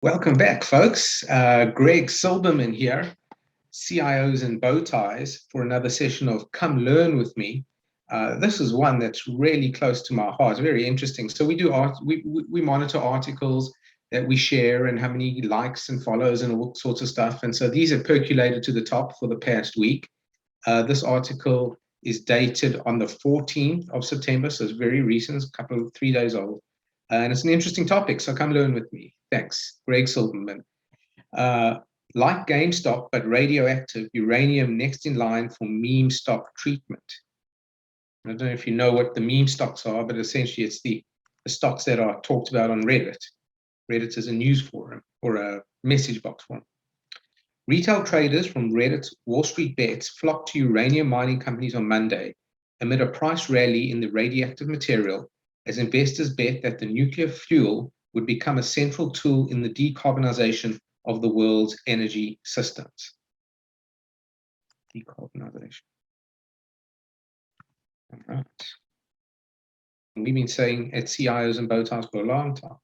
Welcome back, folks. Greg Silberman here, CIOs and Bow Ties, for another session of Come Learn with Me. This is one that's really close to my heart, very interesting. So we do we monitor articles that we share and how many likes and follows and all sorts of stuff. And so these are percolated to the top for the past week. This article is dated on the 14th of September, so it's very recent, it's 3 days old. And it's an interesting topic, so come learn with me. Thanks. Greg Silberman. Like GameStop, but radioactive, uranium next in line for meme stock treatment. I don't know if you know what the meme stocks are, but essentially it's the stocks that are talked about on Reddit. Reddit is a news forum or a message box forum. Retail traders from Reddit's Wall Street Bets flocked to uranium mining companies on Monday amid a price rally in the radioactive material, as investors bet that the nuclear fuel would become a central tool in the decarbonization of the world's energy systems. Decarbonization. All right. And we've been saying at CIOs and Bow Ties for a long time.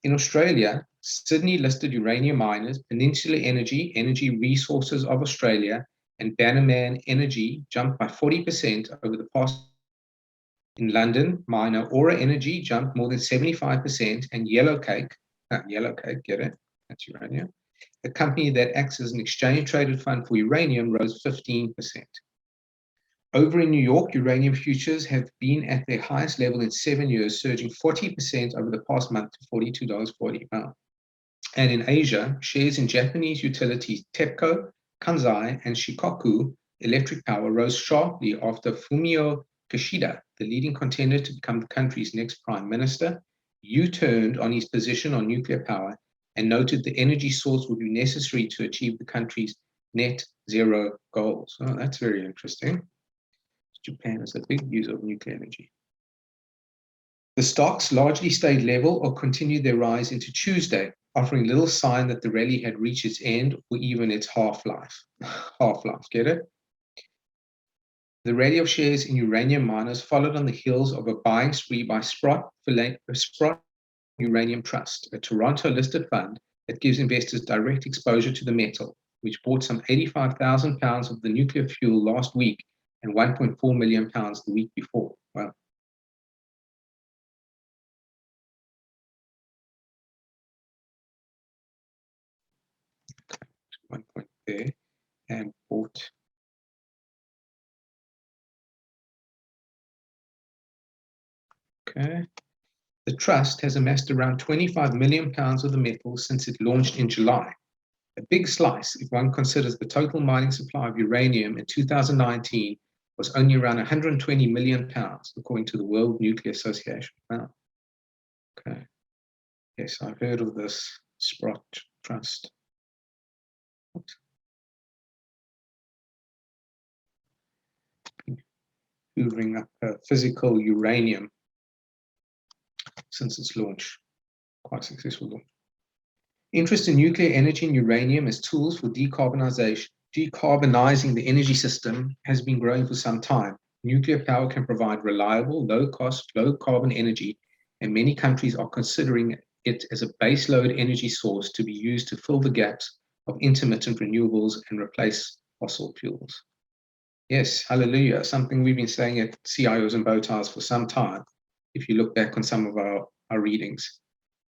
In Australia, Sydney-listed uranium miners, Peninsula Energy, Energy Resources of Australia, and Bannerman Energy jumped by 40% over the past. In London, miner Aura Energy jumped more than 75%, and Yellowcake, get it? That's uranium. A company that acts as an exchange-traded fund for uranium rose 15%. Over in New York, uranium futures have been at their highest level in 7 years, surging 40% over the past month to $42.40 a pound. And in Asia, shares in Japanese utilities TEPCO, Kansai, and Shikoku Electric Power rose sharply after Fumio Kishida, the leading contender to become the country's next prime minister, U-turned on his position on nuclear power and noted the energy source would be necessary to achieve the country's net zero goals. Oh, that's very interesting. Japan is a big user of nuclear energy. The stocks largely stayed level or continued their rise into Tuesday, offering little sign that the rally had reached its end or even its half-life. Half-life, get it? The rally of shares in uranium miners followed on the heels of a buying spree by Sprott Uranium Trust, a Toronto-listed fund that gives investors direct exposure to the metal, which bought some 85,000 pounds of the nuclear fuel last week and 1.4 million pounds the week before. Wow. One point there, and bought. Okay. The trust has amassed around 25 million pounds of the metal since it launched in July. A big slice if one considers the total mining supply of uranium in 2019 was only around 120 million pounds, according to the World Nuclear Association. Wow. Okay. Yes, I've heard of this Sprott Trust. Oops. Hoovering up physical uranium since its launch. Quite successful launch. Interest in nuclear energy and uranium as tools for decarbonizing the energy system has been growing for some time. Nuclear power can provide reliable, low-cost, low-carbon energy, and many countries are considering it as a baseload energy source to be used to fill the gaps of intermittent renewables and replace fossil fuels. Yes, hallelujah, something we've been saying at CIOs and Bow Ties for some time, if you look back on some of our readings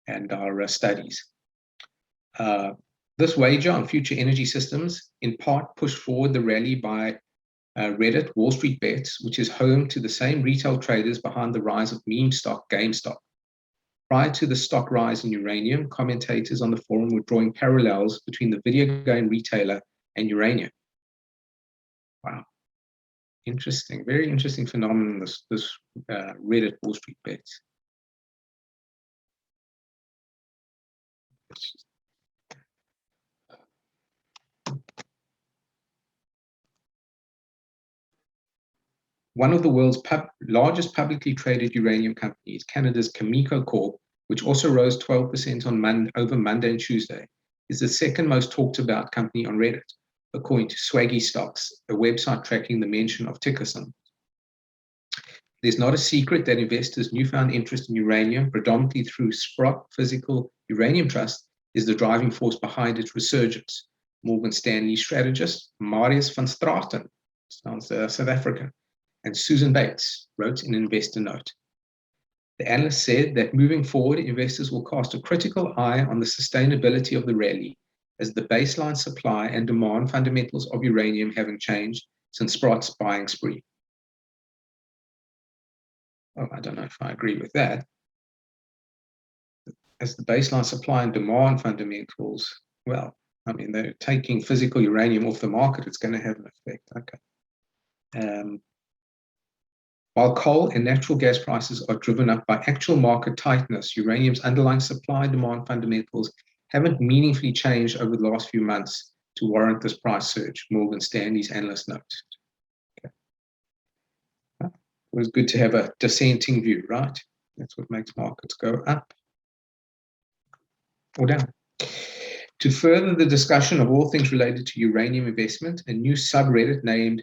and our studies. This wager on future energy systems in part pushed forward the rally by Reddit Wall Street Bets, which is home to the same retail traders behind the rise of meme stock GameStop. Prior to the stock rise in uranium, commentators on the forum were drawing parallels between the video game retailer and uranium. Wow. Interesting, very interesting phenomenon, this Reddit Wall Street Bets. One of the world's largest publicly traded uranium companies, Canada's Cameco Corp, which also rose 12% over Monday and Tuesday, is the second most talked about company on Reddit, according to Swaggy Stocks, a website tracking the mention of ticker symbols. There's not a secret that investors' newfound interest in uranium, predominantly through Sprott Physical Uranium Trust, is the driving force behind its resurgence. Morgan Stanley strategist Marius van Straten, sounds South African, and Susan Bates wrote in an investor note. The analyst said that moving forward, investors will cast a critical eye on the sustainability of the rally, as the baseline supply and demand fundamentals of uranium haven't changed since Sprott's buying spree. Oh, I don't know if I agree with that. As the baseline supply and demand fundamentals, well, I mean, they're taking physical uranium off the market, it's going to have an effect. Okay. While coal and natural gas prices are driven up by actual market tightness, uranium's underlying supply and demand fundamentals haven't meaningfully changed over the last few months to warrant this price surge, Morgan Stanley's analyst noted. Okay. It was good to have a dissenting view, right? That's what makes markets go up or down. To further the discussion of all things related to uranium investment, a new subreddit named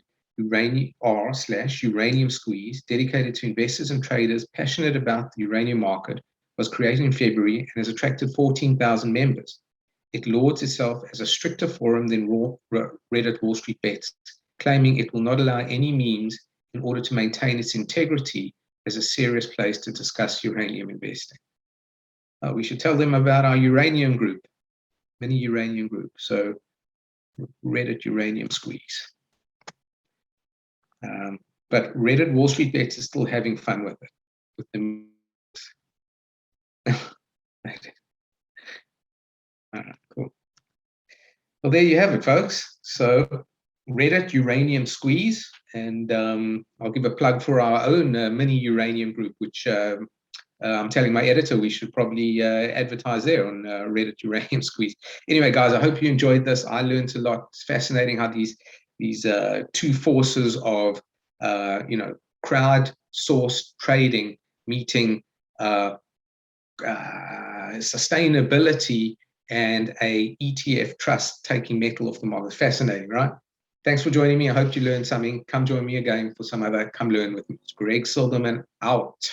r/uranium squeeze, dedicated to investors and traders passionate about the uranium market, was created in February and has attracted 14,000 members. It lauds itself as a stricter forum than Reddit Wall Street Bets, claiming it will not allow any memes in order to maintain its integrity as a serious place to discuss uranium investing. We should tell them about our uranium group, mini uranium group. So Reddit uranium squeeze. But Reddit Wall Street Bets is still having fun with it. With the cool. Well, there you have it, folks. So Reddit uranium squeeze, and I'll give a plug for our own mini uranium group, which I'm telling my editor we should probably advertise there on Reddit uranium squeeze. Anyway, guys, I hope you enjoyed this. I learned a lot. It's fascinating how these two forces of crowd-sourced trading meeting sustainability and a ETF trust taking metal off the market. Fascinating, right? Thanks for joining me. I hope you learned something. Come join me again for some other Come Learn with me. It's Greg Silverman out.